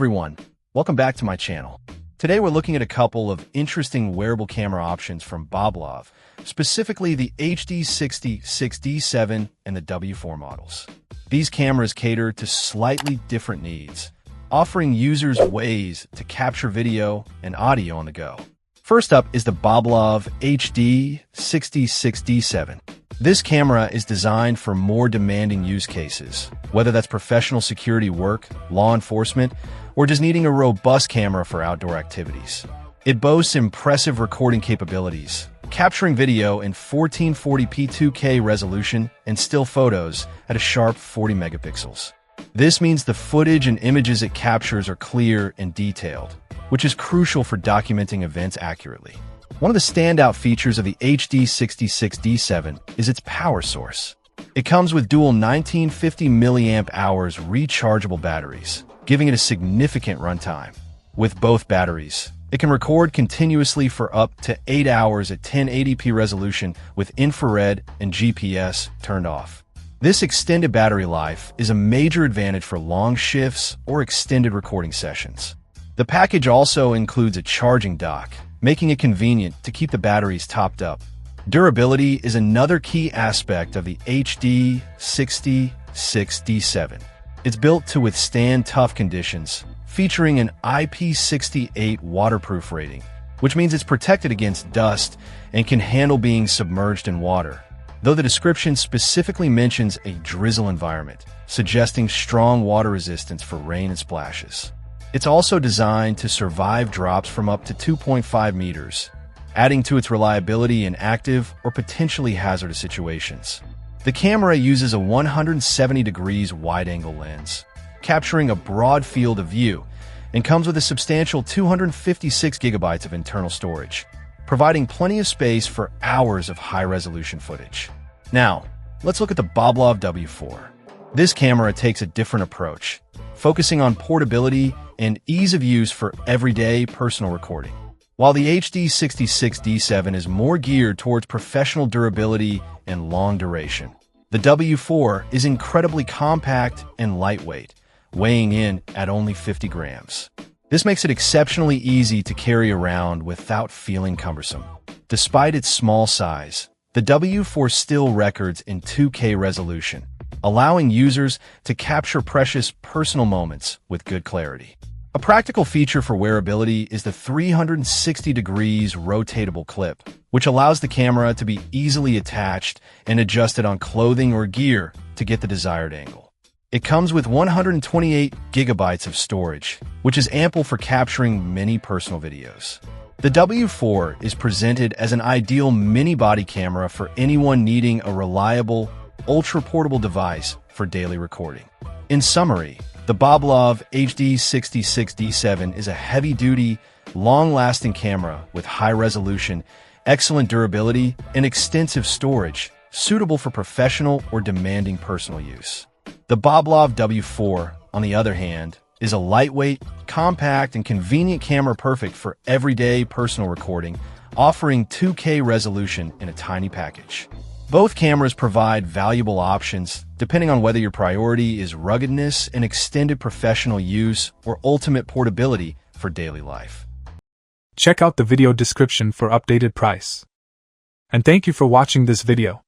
everyone, welcome back to my channel. Today we're looking at a couple of interesting wearable camera options from BOBLOV, specifically the HD66 D7 and the W4 models. These cameras cater to slightly different needs, offering users ways to capture video and audio on the go. First up is the BOBLOV HD66 D7. This camera is designed for more demanding use cases, whether that's professional security work, law enforcement, or just needing a robust camera for outdoor activities. It boasts impressive recording capabilities, capturing video in 1440p 2K resolution and still photos at a sharp 40 megapixels. This means the footage and images it captures are clear and detailed, which is crucial for documenting events accurately. One of the standout features of the HD66 D7 is its power source. It comes with dual 1950 mAh rechargeable batteries, giving it a significant runtime. With both batteries, it can record continuously for up to 8 hours at 1080p resolution with infrared and GPS turned off. This extended battery life is a major advantage for long shifts or extended recording sessions. The package also includes a charging dock, making it convenient to keep the batteries topped up. Durability is another key aspect of the HD66 D7. It's built to withstand tough conditions, featuring an IP68 waterproof rating, which means it's protected against dust and can handle being submerged in water, though the description specifically mentions a drizzle environment, suggesting strong water resistance for rain and splashes. It's also designed to survive drops from up to 2.5 meters, adding to its reliability in active or potentially hazardous situations. The camera uses a 170 degrees wide-angle lens, capturing a broad field of view, and comes with a substantial 256 gigabytes of internal storage, providing plenty of space for hours of high-resolution footage. Now, let's look at the BOBLOV W4. This camera takes a different approach, focusing on portability and ease of use for everyday personal recording. While the HD66 D7 is more geared towards professional durability and long duration, the W4 is incredibly compact and lightweight, weighing in at only 50 grams. This makes it exceptionally easy to carry around without feeling cumbersome. Despite its small size, the W4 still records in 2K resolution, allowing users to capture precious personal moments with good clarity. A practical feature for wearability is the 360 degrees rotatable clip, which allows the camera to be easily attached and adjusted on clothing or gear to get the desired angle. It comes with 128 gigabytes of storage, which is ample for capturing many personal videos. The W4 is presented as an ideal mini-body camera for anyone needing a reliable, ultra-portable device for daily recording. In summary, the BOBLOV HD66 D7 is a heavy-duty, long-lasting camera with high resolution, excellent durability, and extensive storage, suitable for professional or demanding personal use. The BOBLOV W4, on the other hand, is a lightweight, compact, and convenient camera perfect for everyday personal recording, offering 2K resolution in a tiny package. Both cameras provide valuable options depending on whether your priority is ruggedness and extended professional use or ultimate portability for daily life. Check out the video description for updated price. And thank you for watching this video.